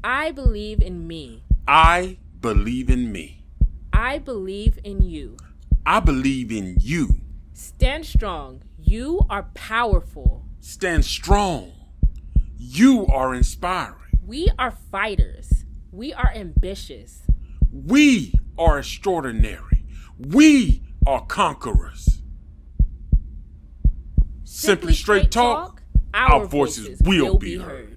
I believe in me. I believe in me. I believe in you. I believe in you. Stand strong. You are powerful. Stand strong. You are inspiring. We are fighters. We are ambitious. We are extraordinary. We are conquerors. Simply Straight Talk, our voices will be heard.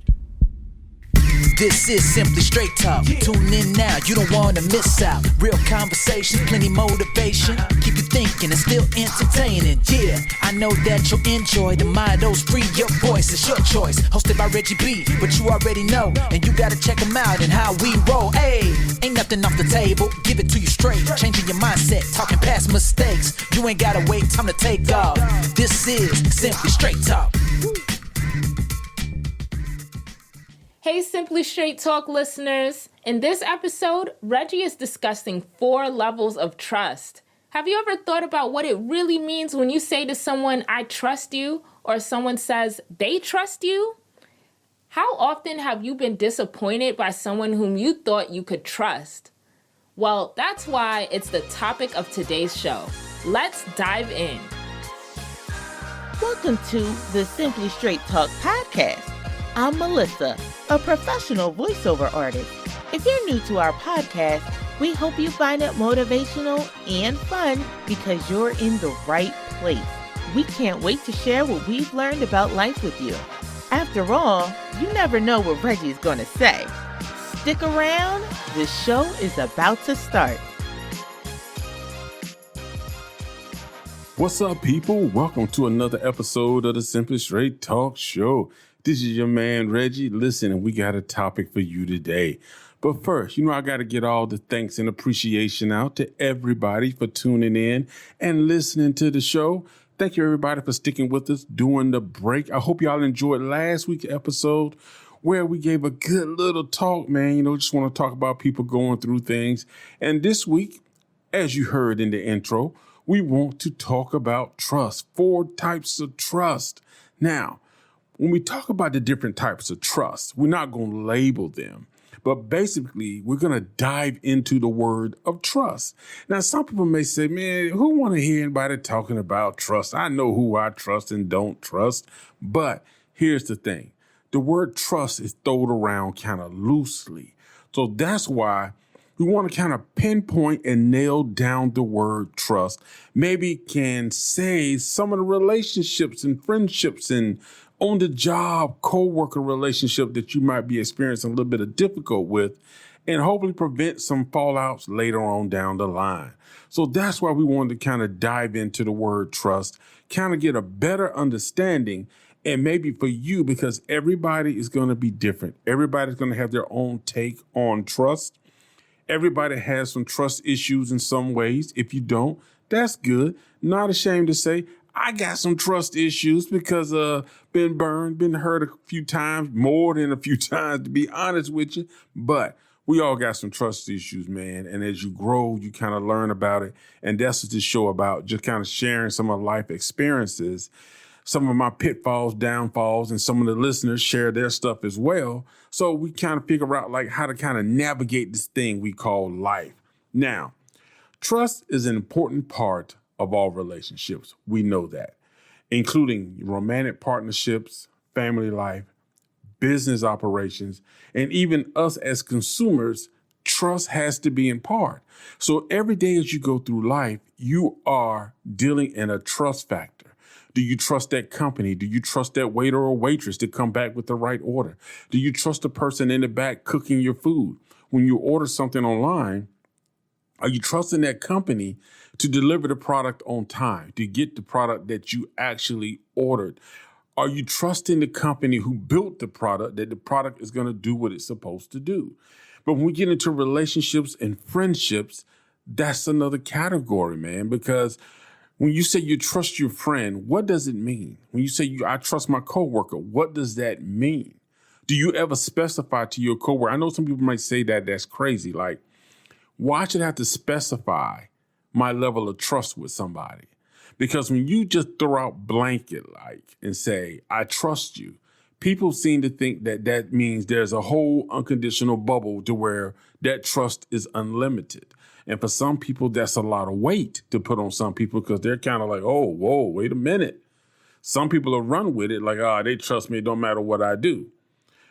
This is Simply Straight Talk. Tune in now, you don't want to miss out. Real conversation, plenty motivation. Keep you thinking and still entertaining. Yeah, I know that you'll enjoy the mottos. Free your voice, it's your choice. Hosted by Reggie B, but you already know. And you gotta check them out and how we roll. Hey, ain't nothing off the table. Give it to you straight. Changing your mindset, talking past mistakes. You ain't gotta wait, time to take off. This is Simply Straight Talk. Hey, Simply Straight Talk listeners. In this episode, Reggie is discussing 4 levels of trust. Have you ever thought about what it really means when you say to someone, I trust you, or someone says they trust you? How often have you been disappointed by someone whom you thought you could trust? Well, that's why it's the topic of today's show. Let's dive in. Welcome to the Simply Straight Talk podcast. I'm Melissa, a professional voiceover artist. If you're new to our podcast, we hope you find it motivational and fun because you're in the right place. We can't wait to share what we've learned about life with you. After all, you never know what Reggie's going to say. Stick around, the show is about to start. What's up, people? Welcome to another episode of the Simply Straight Talk Show. This is your man, Reggie. Listen, and we got a topic for you today. But first, I got to get all the thanks and appreciation out to everybody for tuning in and listening to the show. Thank you, everybody, for sticking with us during the break. I hope y'all enjoyed last week's episode where we gave a good little talk, man. Just want to talk about people going through things. And this week, as you heard in the intro, we want to talk about trust, 4 types of trust. Now, when we talk about the different types of trust, we're not going to label them, but basically we're going to dive into the word of trust. Now, some people may say, man, who want to hear anybody talking about trust? I know who I trust and don't trust, but here's the thing. The word trust is thrown around kind of loosely. So that's why we want to kind of pinpoint and nail down the word trust. Maybe can say some of the relationships and friendships and on the job, co-worker relationship that you might be experiencing a little bit of difficult with, and hopefully prevent some fallouts later on down the line. So that's why we wanted to kind of dive into the word trust, kind of get a better understanding, and maybe for you, because everybody is going to be different. Everybody's going to have their own take on trust. Everybody has some trust issues in some ways. If you don't, that's good. Not ashamed to say, I got some trust issues because been burned, been hurt a few times, more than a few times, to be honest with you. But we all got some trust issues, man. And as you grow, you kind of learn about it. And that's what this show about, just kind of sharing some of life experiences, some of my pitfalls, downfalls, and some of the listeners share their stuff as well. So we kind of figure out like how to kind of navigate this thing we call life. Now, trust is an important part of all relationships. We know that, including romantic partnerships, family life, business operations, and even us as consumers. Trust has to be in part. So every day as you go through life, you are dealing in a trust factor. Do you trust that company? Do you trust that waiter or waitress to come back with the right order? Do you trust the person in the back cooking your food? When you order something online, are you trusting that company to deliver the product on time, to get the product that you actually ordered? Are you trusting the company who built the product that the product is going to do what it's supposed to do? But when we get into relationships and friendships, that's another category, man, because when you say you trust your friend, what does it mean? When you say I trust my coworker, what does that mean? Do you ever specify to your coworker? I know some people might say that that's crazy. Like, why should I have to specify my level of trust with somebody? Because when you just throw out blanket and say, I trust you, People seem to think that that means there's a whole unconditional bubble to where that trust is unlimited. And for some people, that's a lot of weight to put on some people because they're kind of like, oh, whoa, wait a minute. Some people will run with it like, they trust me, no matter what I do.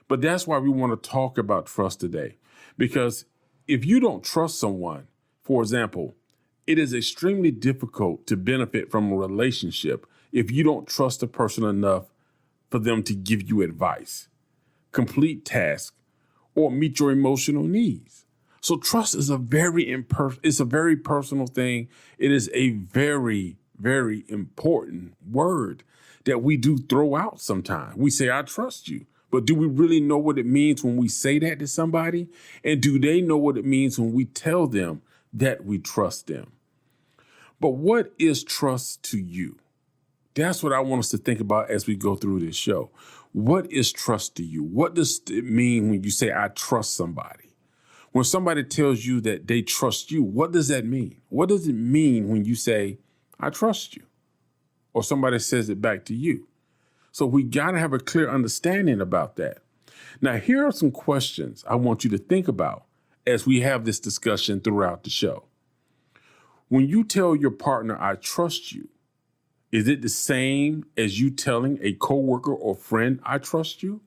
But that's why we want to talk about trust today. Because if you don't trust someone, for example, it is extremely difficult to benefit from a relationship if you don't trust a person enough for them to give you advice, complete tasks, or meet your emotional needs. So trust is a very personal thing. It is a very, very important word that we do throw out sometimes. We say, I trust you. But do we really know what it means when we say that to somebody? And do they know what it means when we tell them that we trust them? But what is trust to you? That's what I want us to think about as we go through this show. What is trust to you? What does it mean when you say, I trust somebody? When somebody tells you that they trust you, what does that mean? What does it mean when you say, I trust you? Or somebody says it back to you. So we got to have a clear understanding about that. Now, here are some questions I want you to think about as we have this discussion throughout the show. When you tell your partner, I trust you, is it the same as you telling a coworker or friend, I trust you?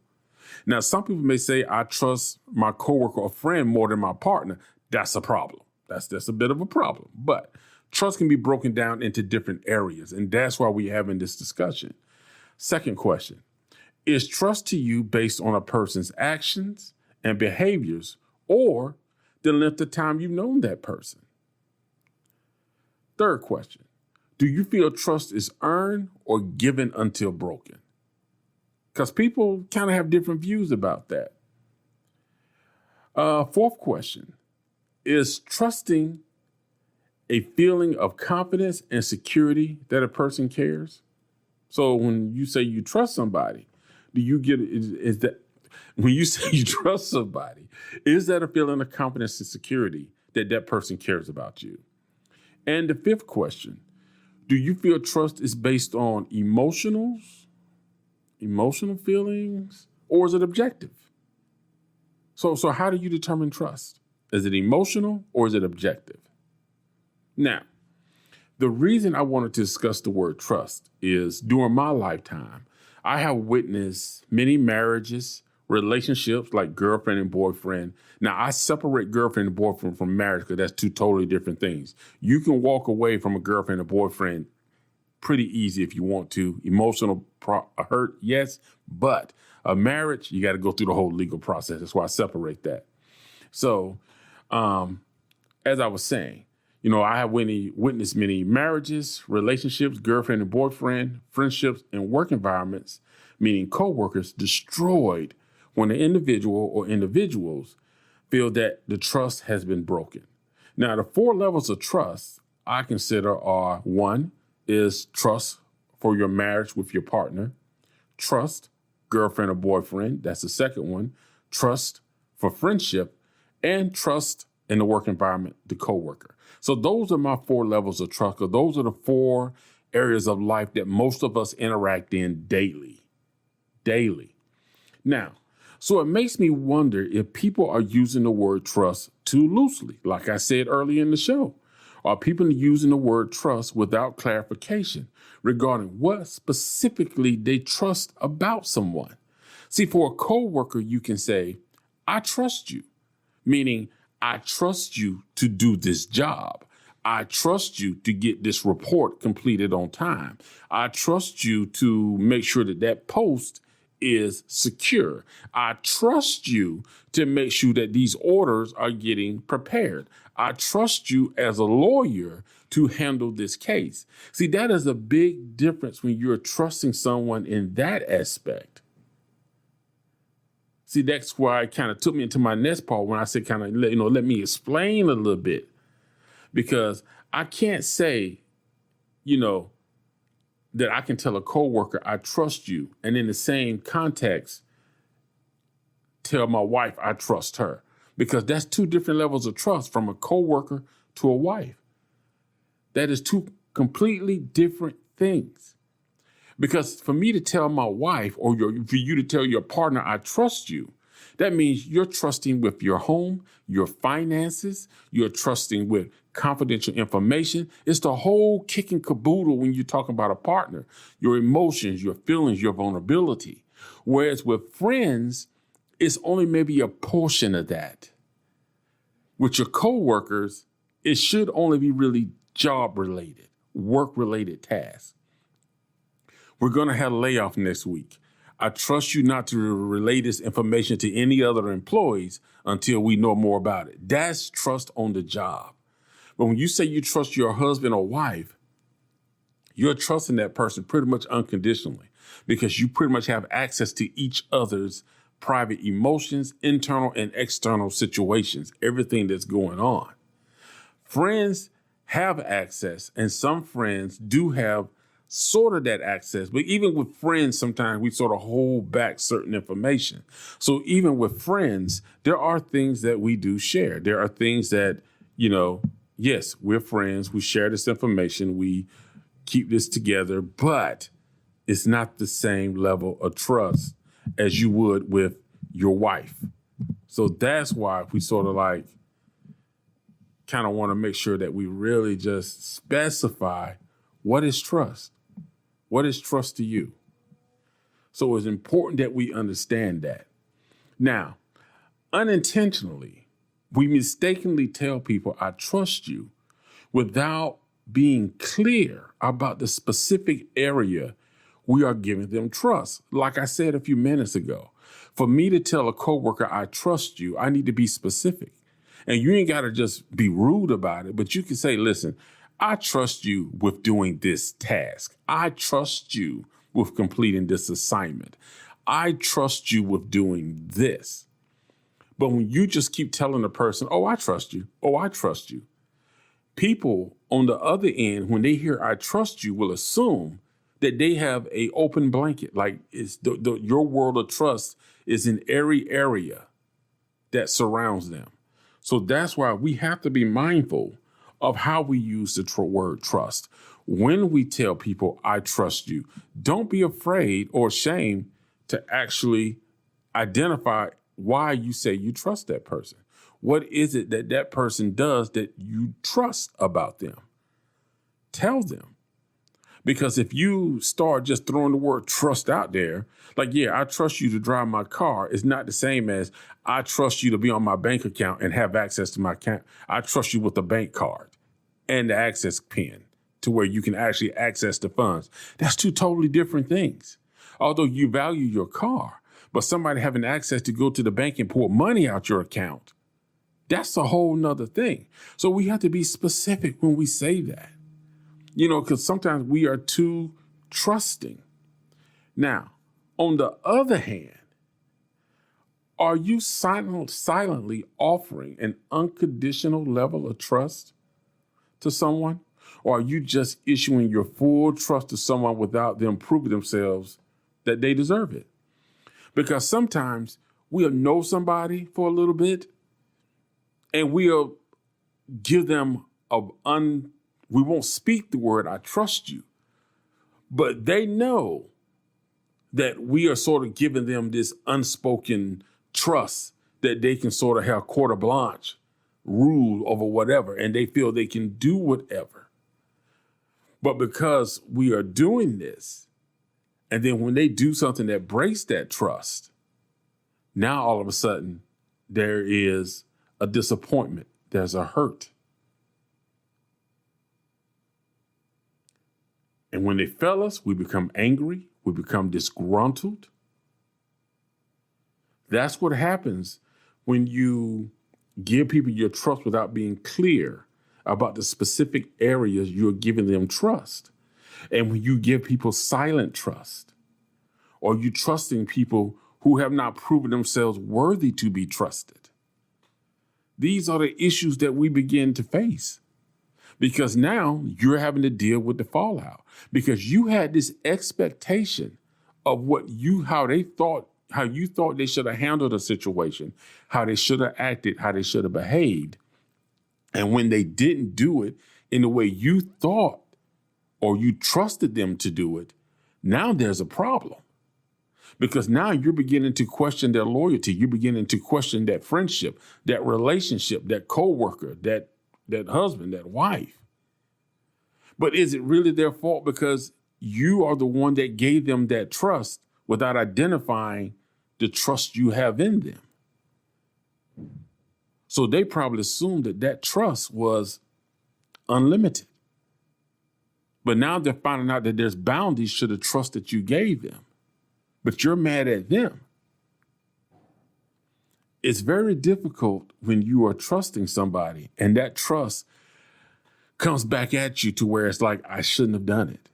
Now, some people may say, I trust my coworker or friend more than my partner. That's a problem. That's a bit of a problem. But trust can be broken down into different areas, and that's why we're having this discussion. Second question, is trust to you based on a person's actions and behaviors or the length of time you've known that person? Third question, do you feel trust is earned or given until broken? Because people kind of have different views about that. Fourth question, is trusting a feeling of confidence and security that a person cares? So when you say you trust somebody, do you get, is that, when you say you trust somebody, is that a feeling of confidence and security that that person cares about you? And the fifth question, do you feel trust is based on emotional feelings, or is it objective? So how do you determine trust? Is it emotional or is it objective? Now, the reason I wanted to discuss the word trust is during my lifetime, I have witnessed many marriages, relationships like girlfriend and boyfriend. Now, I separate girlfriend and boyfriend from marriage because that's two totally different things. You can walk away from a girlfriend or boyfriend pretty easy if you want to. Emotional hurt, yes, but a marriage, you got to go through the whole legal process. That's why I separate that. So, as I was saying, I have witnessed many marriages, relationships, girlfriend and boyfriend, friendships, and work environments, meaning coworkers, destroyed when an individual or individuals feel that the trust has been broken. Now, the 4 levels of trust I consider are: 1 is trust for your marriage with your partner, trust, girlfriend or boyfriend, that's the second one, trust for friendship, and trust in the work environment, the coworker. So those are my 4 levels of trust. Those are the 4 areas of life that most of us interact in daily. Now, so it makes me wonder if people are using the word trust too loosely. Like I said earlier in the show, are people using the word trust without clarification regarding what specifically they trust about someone? See, for a coworker, you can say, I trust you, meaning I trust you to do this job. I trust you to get this report completed on time. I trust you to make sure that that post is secure. I trust you to make sure that these orders are getting prepared. I trust you as a lawyer to handle this case. See, that is a big difference when you're trusting someone in that aspect. See, that's why it kind of took me into my next part when I said let me explain a little bit. Because I can't say, that I can tell a coworker, I trust you, and in the same context, tell my wife I trust her. Because that's 2 different levels of trust, from a coworker to a wife. That is 2 completely different things. Because for me to tell my wife or for you to tell your partner, I trust you, that means you're trusting with your home, your finances, you're trusting with confidential information. It's the whole kick and caboodle when you're talking about a partner, your emotions, your feelings, your vulnerability. Whereas with friends, it's only maybe a portion of that. With your coworkers, it should only be really job-related, work-related tasks. We're going to have a layoff next week. I trust you not to relay this information to any other employees until we know more about it. That's trust on the job. But when you say you trust your husband or wife, you're trusting that person pretty much unconditionally because you pretty much have access to each other's private emotions, internal and external situations, everything that's going on. Friends have access, and some friends do have sort of that access. But even with friends, sometimes we sort of hold back certain information. So even with friends, there are things that we do share. There are things that, yes, we're friends. We share this information. We keep this together, but it's not the same level of trust as you would with your wife. So that's why we sort of kind of want to make sure that we really just specify what is trust. What is trust to you? So it's important that we understand that. Now, unintentionally, we mistakenly tell people, I trust you, without being clear about the specific area we are giving them trust. Like I said a few minutes ago, for me to tell a coworker, I trust you, I need to be specific. And you ain't got to just be rude about it, but you can say, listen, I trust you with doing this task. I trust you with completing this assignment. I trust you with doing this. But when you just keep telling the person, oh, I trust you. Oh, I trust you. People on the other end, when they hear I trust you, will assume that they have an open blanket. Like it's your world of trust is an airy area that surrounds them. So that's why we have to be mindful of how we use the word trust. When we tell people, I trust you, don't be afraid or ashamed to actually identify why you say you trust that person. What is it that that person does that you trust about them? Tell them. Because if you start just throwing the word trust out there, like, yeah, I trust you to drive my car, it's not the same as I trust you to be on my bank account and have access to my account. I trust you with the bank card and the access pin to where you can actually access the funds. That's two totally different things. Although you value your car, but somebody having access to go to the bank and pull money out your account, that's a whole nother thing. So we have to be specific when we say that. Because sometimes we are too trusting. Now, on the other hand, are you silently offering an unconditional level of trust to someone? Or are you just issuing your full trust to someone without them proving themselves that they deserve it? Because sometimes we'll know somebody for a little bit and we'll give them we won't speak the word, I trust you, but they know that we are sort of giving them this unspoken trust that they can sort of have carte blanche rule over whatever, and they feel they can do whatever. But because we are doing this, and then when they do something that breaks that trust, now all of a sudden there is a disappointment, there's a hurt. And when they fail us, we become angry, we become disgruntled. That's what happens when you give people your trust without being clear about the specific areas you're giving them trust. And when you give people silent trust, or you trusting people who have not proven themselves worthy to be trusted. These are the issues that we begin to face. Because now you're having to deal with the fallout because you had this expectation of how you thought they should have handled a situation, how they should have acted, how they should have behaved. And when they didn't do it in the way you thought or you trusted them to do it, Now there's a problem because now you're beginning to question their loyalty. You're beginning to question that friendship, that relationship, that coworker, that husband, that wife. But is it really their fault because you are the one that gave them that trust without identifying the trust you have in them? So they probably assumed that trust was unlimited. But now they're finding out that there's boundaries to the trust that you gave them. But you're mad at them. It's very difficult when you are trusting somebody and that trust comes back at you to where it's like, I shouldn't have done it.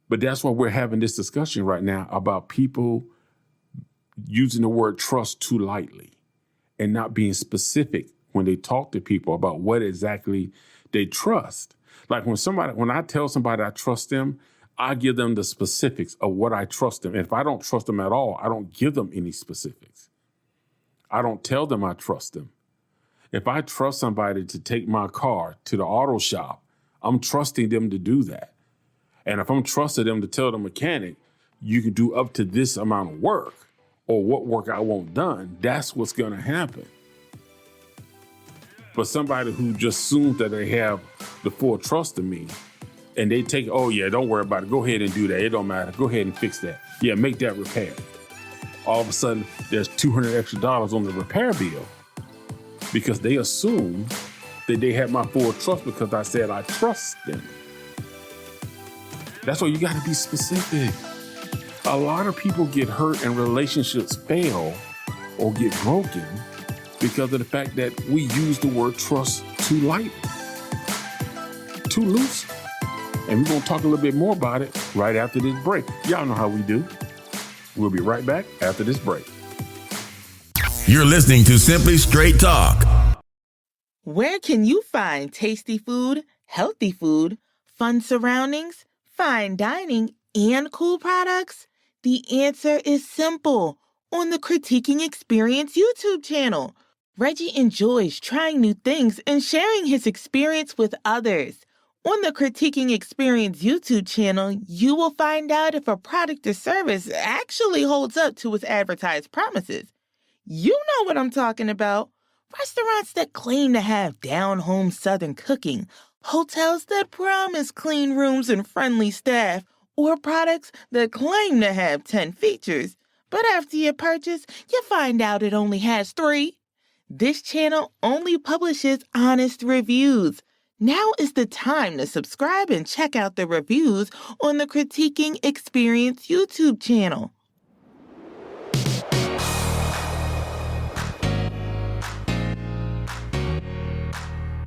But that's why we're having this discussion right now about people using the word trust too lightly and not being specific when they talk to people about what exactly they trust. Like when I tell somebody I trust them, I give them the specifics of what I trust them. And if I don't trust them at all, I don't give them any specifics. I don't tell them I trust them. If I trust somebody to take my car to the auto shop, I'm trusting them to do that. And if I'm trusting them to tell the mechanic, you can do up to this amount of work or what work I want done, that's what's going to happen. But somebody who just assumes that they have the full trust in me and they take, oh yeah, don't worry about it. Go ahead and do that. It don't matter. Go ahead and fix that. Yeah, make that repair. All of a sudden, there's $200 extra on the repair bill because they assume that they have my full trust because I said I trust them. That's why you got to be specific. A lot of people get hurt and relationships fail or get broken because of the fact that we use the word trust too lightly, too loose. And we're going to talk a little bit more about it right after this break. Y'all know how we do. We'll be right back after this break. You're listening to Simply Straight Talk. Where can you find tasty food, healthy food, fun surroundings, fine dining, and cool products? The answer is simple. On the Critiquing Experience YouTube channel. Reggie enjoys trying new things and sharing his experience with others. On the Critiquing Experience YouTube channel, you will find out if a product or service actually holds up to its advertised promises. You know what I'm talking about. Restaurants that claim to have down-home Southern cooking, hotels that promise clean rooms and friendly staff, or products that claim to have 10 features, but after you purchase, you find out it only has 3. This channel only publishes honest reviews. Now is the time to subscribe and check out the reviews on the Critiquing Experience YouTube channel.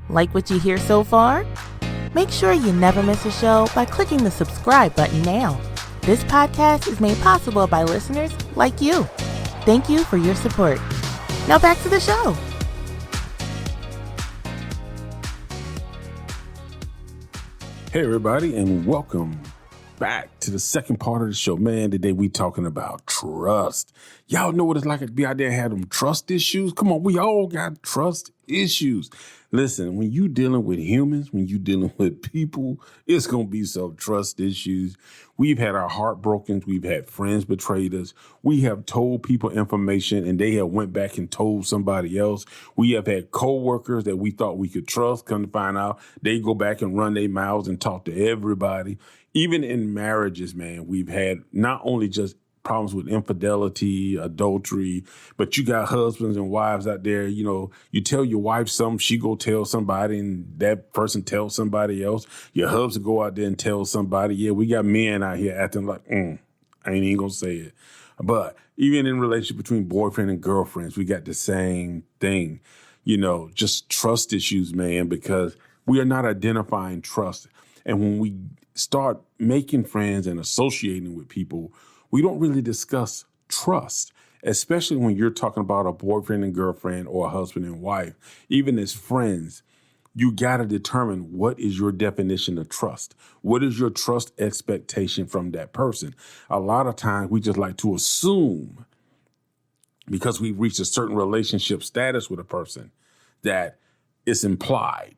Like what you hear so far? Make sure you never miss a show by clicking the subscribe button now. This podcast is made possible by listeners like you. Thank you for your support. Now back to the show. Hey, everybody, and welcome back to the second part of the show. Man, today we talking about trust. Y'all know what it's like to be out there and have them trust issues? Come on, we all got trust issues. Listen, when you dealing with humans, when you dealing with people, it's going to be some trust issues. We've had our heart broken. We've had friends betrayed us. We have told people information and they have went back and told somebody else. We have had coworkers that we thought we could trust. Come to find out, they go back and run their mouths and talk to everybody. Even in marriages, man, we've had not only just problems with infidelity, adultery, but you got husbands and wives out there, you know, you tell your wife something, she go tell somebody and that person tells somebody else. Your husband go out there and tell somebody. Yeah, we got men out here acting like, I ain't even gonna say it. But even in relationship between boyfriend and girlfriends, we got the same thing, you know, just trust issues, man, because we are not identifying trust. And when we start making friends and associating with people, we don't really discuss trust, especially when you're talking about a boyfriend and girlfriend or a husband and wife. Even as friends, you got to determine what is your definition of trust. What is your trust expectation from that person? A lot of times we just like to assume because we've reached a certain relationship status with a person that it's implied.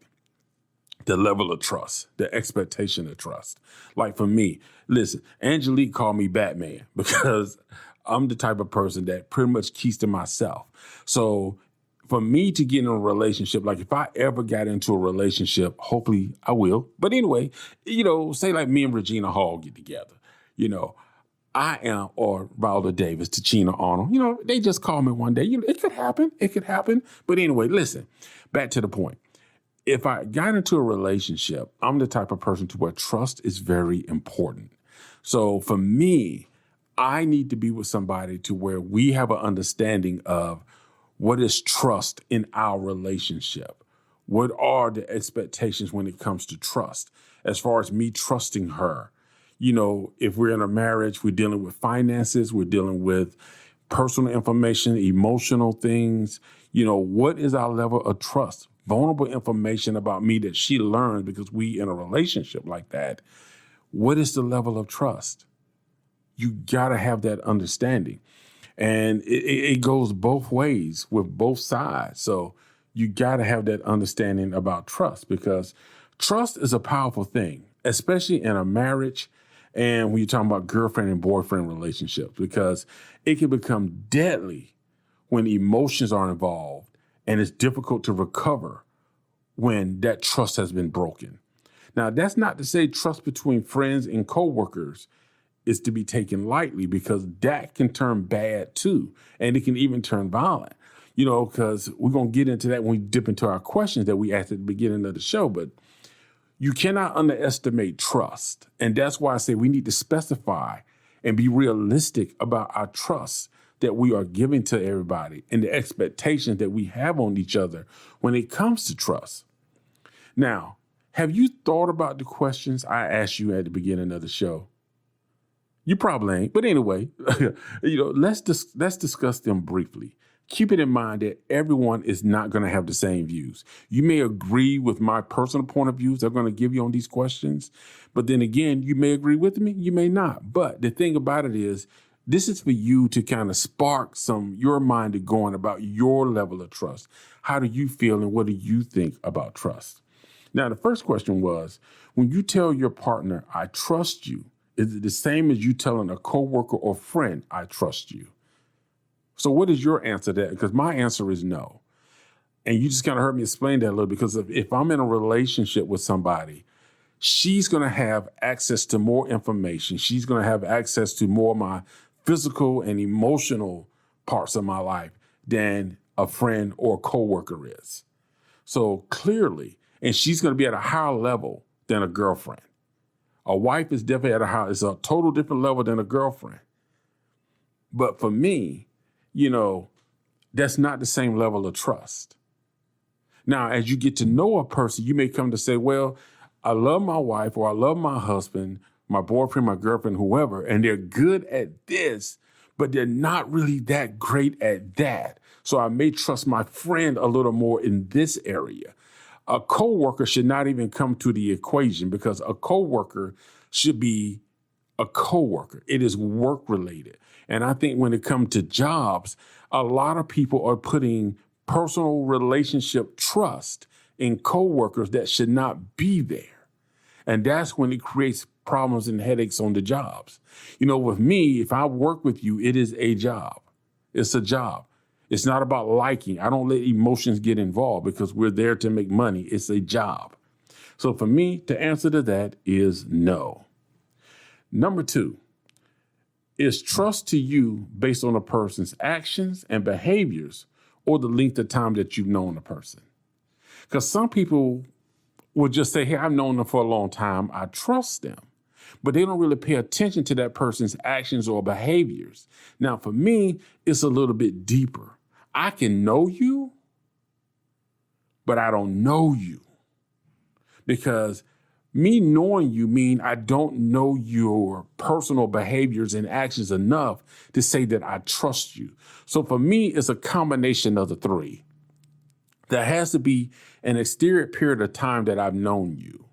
the level of trust, the expectation of trust. Like for me, listen, Angelique called me Batman because I'm the type of person that pretty much keeps to myself. So for me to get in a relationship, like if I ever got into a relationship, hopefully I will. But anyway, say like me and Regina Hall get together, I am, or Viola Davis, Tachina Arnold, they just call me one day. It could happen. It could happen. But anyway, listen, back to the point. If I got into a relationship, I'm the type of person to where trust is very important. So for me, I need to be with somebody to where we have an understanding of what is trust in our relationship. What are the expectations when it comes to trust? As far as me trusting her, if we're in a marriage, we're dealing with finances, we're dealing with personal information, emotional things. What is our level of trust? Vulnerable information about me that she learned because we in a relationship like that. What is the level of trust? You got to have that understanding. And it goes both ways with both sides. So you got to have that understanding about trust, because trust is a powerful thing, especially in a marriage and when you're talking about girlfriend and boyfriend relationships, because it can become deadly when emotions are involved. And it's difficult to recover when that trust has been broken. Now, that's not to say trust between friends and coworkers is to be taken lightly, because that can turn bad too. And it can even turn violent, because we're going to get into that when we dip into our questions that we asked at the beginning of the show. But you cannot underestimate trust. And that's why I say we need to specify and be realistic about our trust that we are giving to everybody and the expectations that we have on each other when it comes to trust. Now, have you thought about the questions I asked you at the beginning of the show? You probably ain't, but anyway, let's discuss them briefly. Keep it in mind that everyone is not going to have the same views. You may agree with my personal point of views I'm going to give you on these questions, but then again, you may agree with me, you may not. But the thing about it is, this is for you to kind of spark your mind to going about your level of trust. How do you feel and what do you think about trust? Now, the first question was, when you tell your partner, I trust you, is it the same as you telling a coworker or friend, I trust you? So what is your answer to that? Because my answer is no. And you just kind of heard me explain that a little, because if I'm in a relationship with somebody, she's going to have access to more information. She's going to have access to more of my physical and emotional parts of my life than a friend or coworker is. So clearly, and she's going to be at a higher level than a girlfriend. A wife is definitely it's a total different level than a girlfriend. But for me, that's not the same level of trust. Now, as you get to know a person, you may come to say, well, I love my wife, or I love my husband, my boyfriend, my girlfriend, whoever, and they're good at this, but they're not really that great at that. So I may trust my friend a little more in this area. A coworker should not even come to the equation, because a coworker should be a coworker. It is work related. And I think when it comes to jobs, a lot of people are putting personal relationship trust in coworkers that should not be there. And that's when it creates problems and headaches on the jobs. With me, if I work with you, it is a job. It's a job. It's not about liking. I don't let emotions get involved, because we're there to make money. It's a job. So for me, the answer to that is no. Number 2, is trust to you based on a person's actions and behaviors, or the length of time that you've known a person? Because some people will just say, hey, I've known them for a long time, I trust them. But they don't really pay attention to that person's actions or behaviors. Now, for me, it's a little bit deeper. I can know you, but I don't know you. Because me knowing you mean I don't know your personal behaviors and actions enough to say that I trust you. So for me, it's a combination of the three. There has to be an extended period of time that I've known you.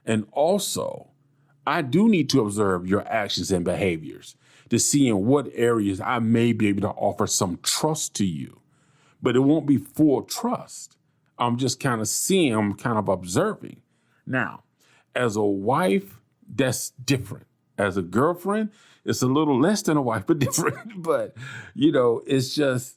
And also, I do need to observe your actions and behaviors to see in what areas I may be able to offer some trust to you. But it won't be full trust. I'm just kind of seeing, I'm kind of observing. Now, as a wife, that's different. As a girlfriend, it's a little less than a wife, but different. But, it's just,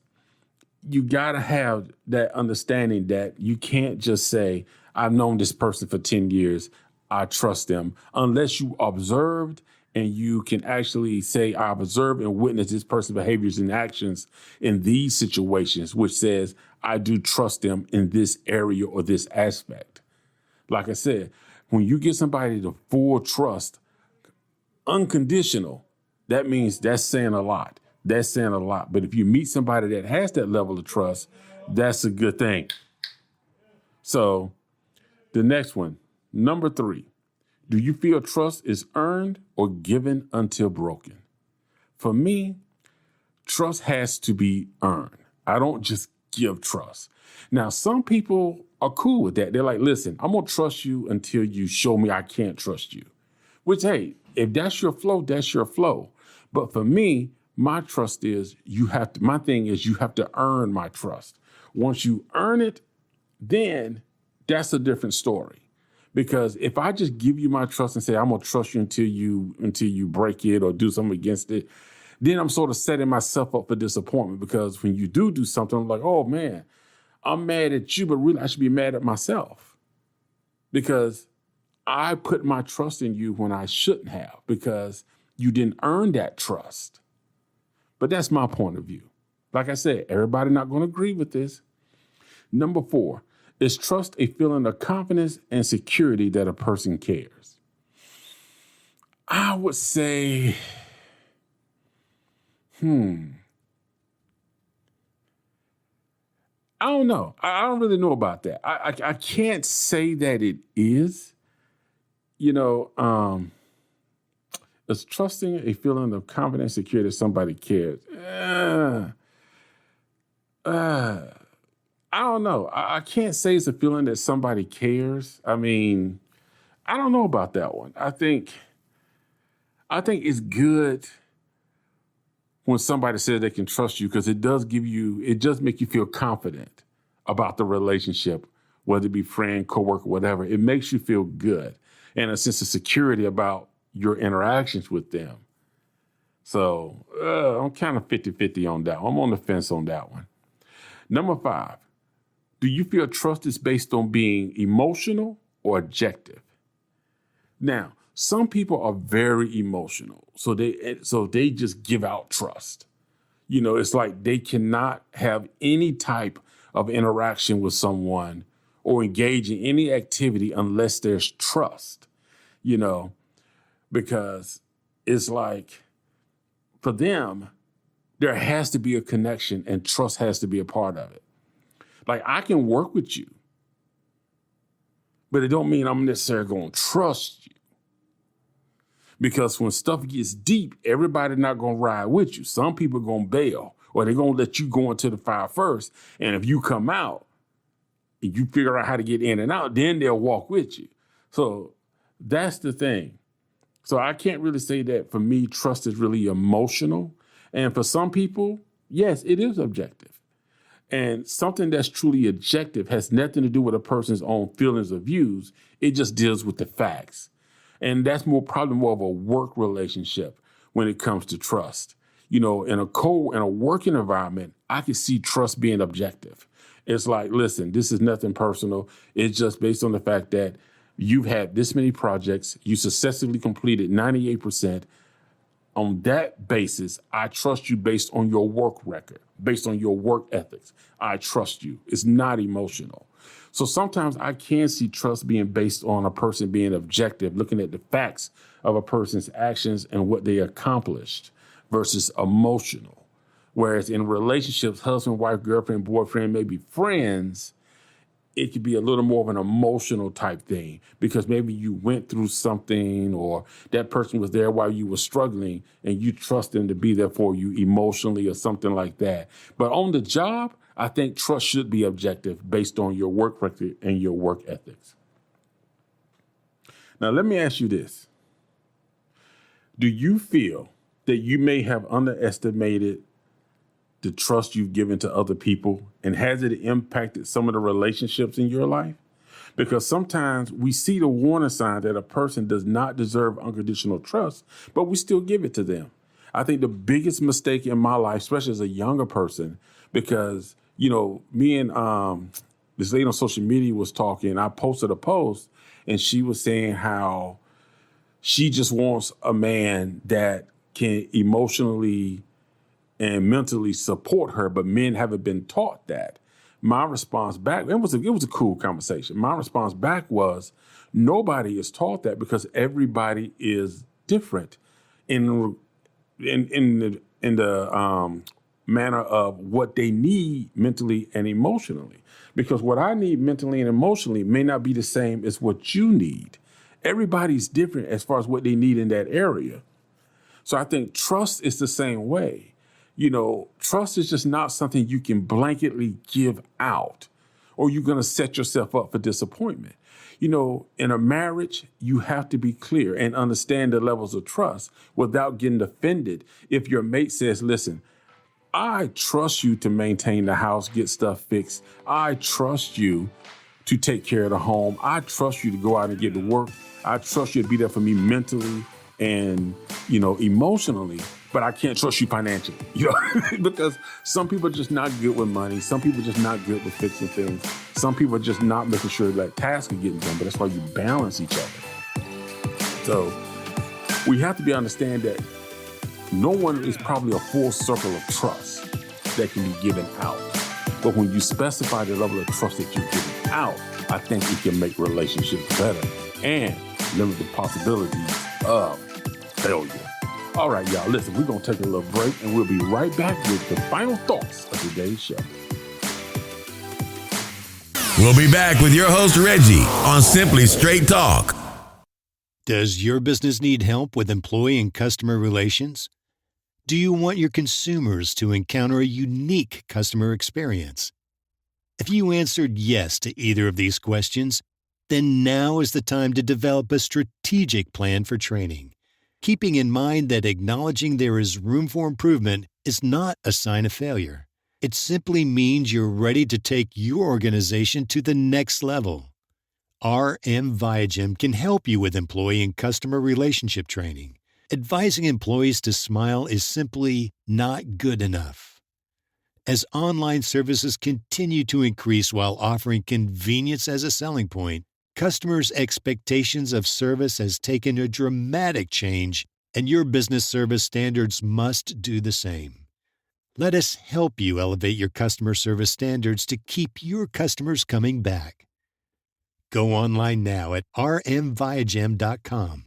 you got to have that understanding that you can't just say, I've known this person for 10 years. I trust them, unless you observed and you can actually say, I've observed and witnessed this person's behaviors and actions in these situations, which says, I do trust them in this area or this aspect. Like I said, when you get somebody to full trust, unconditional, that means that's saying a lot. That's saying a lot. But if you meet somebody that has that level of trust, that's a good thing. So the next one, number 3, do you feel trust is earned or given until broken? For me, trust has to be earned. I don't just give trust. Now, some people are cool with that. They're like, listen, I'm going to trust you until you show me I can't trust you. Which, hey, if that's your flow, that's your flow. But for me, my trust is my thing is you have to earn my trust. Once you earn it, then that's a different story. Because if I just give you my trust and say, I'm going to trust you until you break it or do something against it, then I'm sort of setting myself up for disappointment. Because when you do something, I'm like, oh man, I'm mad at you, but really I should be mad at myself. Because I put my trust in you when I shouldn't have, because you didn't earn that trust. But that's my point of view. Like I said, everybody not going to agree with this. Number 4, is trust a feeling of confidence and security that a person cares? I would say, I don't know. I don't really know about that. I can't say that it is. Is trusting a feeling of confidence and security that somebody cares? I don't know. I can't say it's a feeling that somebody cares. I mean, I don't know about that one. I think it's good when somebody says they can trust you, because it does make you feel confident about the relationship, whether it be friend, coworker, whatever. It makes you feel good and a sense of security about your interactions with them. So I'm kind of 50-50 on that. I'm on the fence on that one. Number 5, do you feel trust is based on being emotional or objective? Now, some people are very emotional, so they just give out trust. It's like they cannot have any type of interaction with someone or engage in any activity unless there's trust, because it's like for them, there has to be a connection and trust has to be a part of it. Like, I can work with you, but it don't mean I'm necessarily going to trust you. Because when stuff gets deep, everybody not going to ride with you. Some people are going to bail, or they're going to let you go into the fire first. And if you come out and you figure out how to get in and out, then they'll walk with you. So that's the thing. So I can't really say that for me, trust is really emotional. And for some people, yes, it is objective. And something that's truly objective has nothing to do with a person's own feelings or views. It just deals with the facts. And that's probably more of a work relationship when it comes to trust. In a working environment, I can see trust being objective. It's like, listen, this is nothing personal. It's just based on the fact that you've had this many projects, you successfully completed 98%. On that basis, I trust you based on your work record, based on your work ethics. I trust you. It's not emotional. So sometimes I can see trust being based on a person being objective, looking at the facts of a person's actions and what they accomplished versus emotional. Whereas in relationships, husband, wife, girlfriend, boyfriend, maybe friends, it could be a little more of an emotional type thing because maybe you went through something or that person was there while you were struggling and you trust them to be there for you emotionally or something like that. But on the job, I think trust should be objective based on your work record and your work ethics. Now, let me ask you this. Do you feel that you may have underestimated the trust you've given to other people, and has it impacted some of the relationships in your life? Because sometimes we see the warning sign that a person does not deserve unconditional trust, but we still give it to them. I think the biggest mistake in my life, especially as a younger person, because, me and this lady on social media was talking, I posted a post and she was saying how she just wants a man that can emotionally and mentally support her, but men haven't been taught that. My response back, it was a cool conversation. My response back was, nobody is taught that because everybody is different in the manner of what they need mentally and emotionally. Because what I need mentally and emotionally may not be the same as what you need. Everybody's different as far as what they need in that area. So I think trust is the same way. Trust is just not something you can blanketly give out, or you're going to set yourself up for disappointment. In a marriage, you have to be clear and understand the levels of trust without getting offended. If your mate says, listen, I trust you to maintain the house, get stuff fixed. I trust you to take care of the home. I trust you to go out and get to work. I trust you to be there for me mentally and, emotionally, but I can't trust you financially, because some people are just not good with money. Some people are just not good with fixing things. Some people are just not making sure that tasks are getting done, but that's why you balance each other. So we have to understand that no one is probably a full circle of trust that can be given out. But when you specify the level of trust that you're giving out, I think it can make relationships better and limit the possibilities of failure. All right, y'all, listen, we're going to take a little break and we'll be right back with the final thoughts of today's show. We'll be back with your host, Reggie, on Simply Straight Talk. Does your business need help with employee and customer relations? Do you want your consumers to encounter a unique customer experience? If you answered yes to either of these questions, then now is the time to develop a strategic plan for training, keeping in mind that acknowledging there is room for improvement is not a sign of failure. It simply means you're ready to take your organization to the next level. RM Viagem can help you with employee and customer relationship training. Advising employees to smile is simply not good enough. As online services continue to increase while offering convenience as a selling point, customers' expectations of service has taken a dramatic change, and your business service standards must do the same. Let us help you elevate your customer service standards to keep your customers coming back. Go online now at rmviagem.com.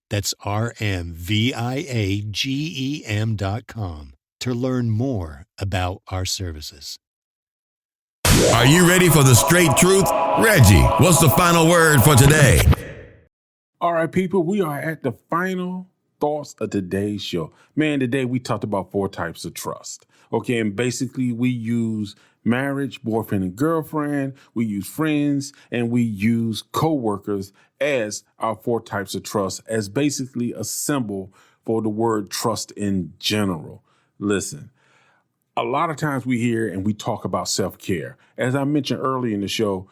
That's rmviagem.com to learn more about our services. Are you ready for the straight truth? Reggie, what's the final word for today? All right, people, we are at the final thoughts of today's show. Man, today we talked about 4 types of trust. Okay, and basically we use marriage, boyfriend and girlfriend, we use friends, and we use coworkers as our 4 types of trust, as basically a symbol for the word trust in general. Listen, a lot of times we hear and we talk about self-care. As I mentioned earlier in the show,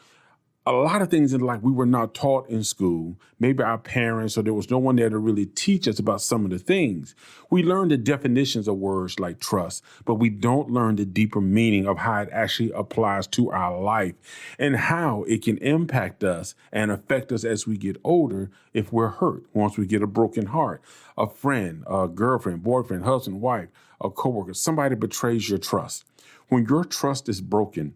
a lot of things in life we were not taught in school, maybe our parents, or there was no one there to really teach us about some of the things. We learn the definitions of words like trust, but we don't learn the deeper meaning of how it actually applies to our life and how it can impact us and affect us as we get older if we're hurt, once we get a broken heart, a friend, a girlfriend, boyfriend, husband, wife, a coworker, somebody betrays your trust. When your trust is broken,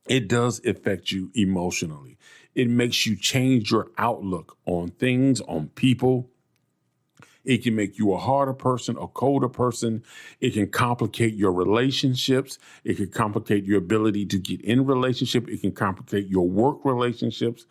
it does affect you emotionally. It makes you change your outlook on things, on people. It can make you a harder person, a colder person. It can complicate your relationships. It can complicate your ability to get in relationship. It can complicate your work relationships.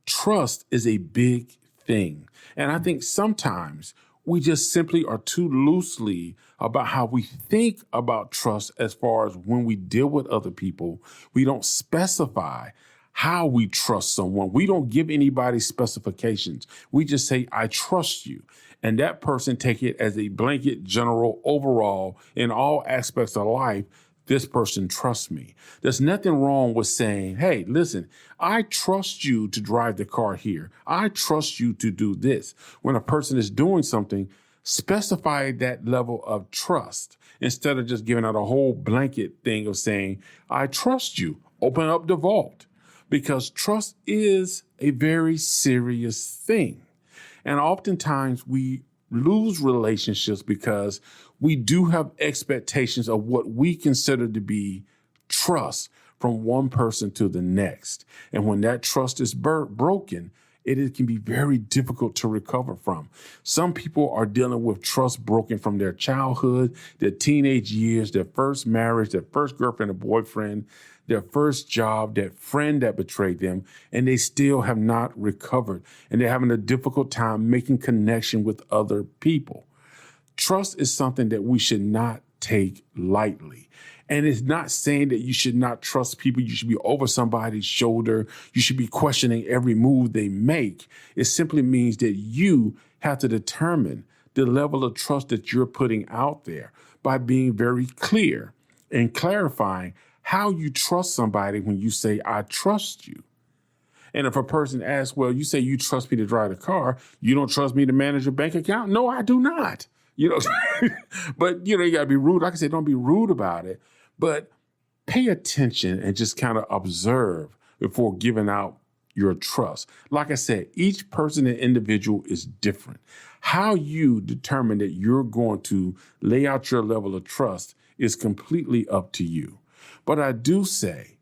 Trust is a big thing. And I think sometimes we just simply are too loosely about how we think about trust as far as when we deal with other people. We don't specify how we trust someone. We don't give anybody specifications. We just say, I trust you. And that person take it as a blanket, general, overall, in all aspects of life. this person trusts me. There's nothing wrong with saying, hey, listen, I trust you to drive the car here. I trust you to do this. When a person is doing something, specify that level of trust instead of just giving out a whole blanket thing of saying, I trust you. Open up the vault, because trust is a very serious thing. And oftentimes we lose relationships because we do have expectations of what we consider to be trust from one person to the next. And when that trust is broken, it can be very difficult to recover from. Some people are dealing with trust broken from their childhood, their teenage years, their first marriage, their first girlfriend or boyfriend, their first job, that friend that betrayed them, and they still have not recovered. And they're having a difficult time making connection with other people. Trust is something that we should not take lightly. And it's not saying that you should not trust people. You should be over somebody's shoulder. You should be questioning every move they make. It simply means that you have to determine the level of trust that you're putting out there by being very clear and clarifying how you trust somebody when you say, I trust you. And if a person asks, well, you say you trust me to drive the car, you don't trust me to manage your bank account? No, I do not. But, you got to be rude. Like I said, don't be rude about it, but pay attention and just kind of observe before giving out your trust. Like I said, each person and individual is different. How you determine that you're going to lay out your level of trust is completely up to you. But I do say,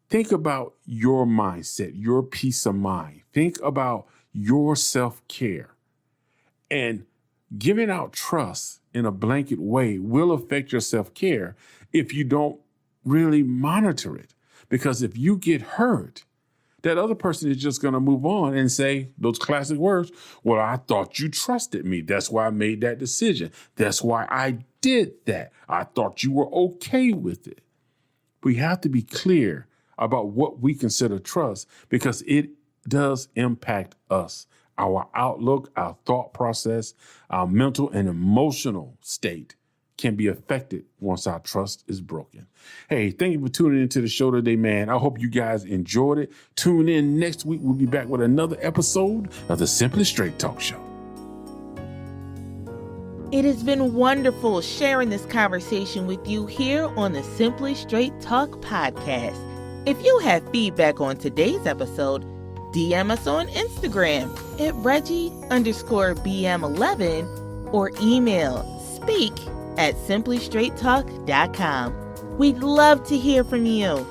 think about your mindset, your peace of mind. Think about your self-care. And giving out trust in a blanket way will affect your self-care if you don't really monitor it. Because if you get hurt, that other person is just going to move on and say those classic words, well, I thought you trusted me. That's why I made that decision. That's why I did that. I thought you were okay with it. We have to be clear about what we consider trust, because it does impact us, our outlook, our thought process, our mental and emotional state can be affected once our trust is broken. Hey, thank you for tuning into the show today, man. I hope you guys enjoyed it. Tune in next week. We'll be back with another episode of the Simply Straight Talk Show. It has been wonderful sharing this conversation with you here on the Simply Straight Talk podcast. If you have feedback on today's episode, DM us on Instagram at Reggie_BM11 or email speak@simplystraighttalk.com. We'd love to hear from you.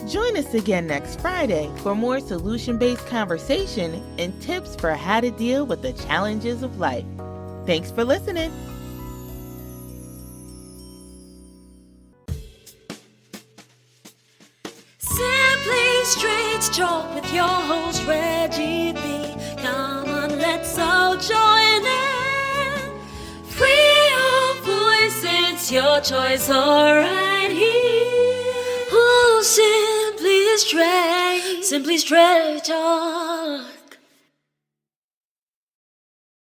Join us again next Friday for more solution-based conversation and tips for how to deal with the challenges of life. Thanks for listening. Simply Straight Talk with your host Reggie B. Come on, let's all join in. Free your voice, it's your choice, all right here. Ooh, Simply Straight Talk.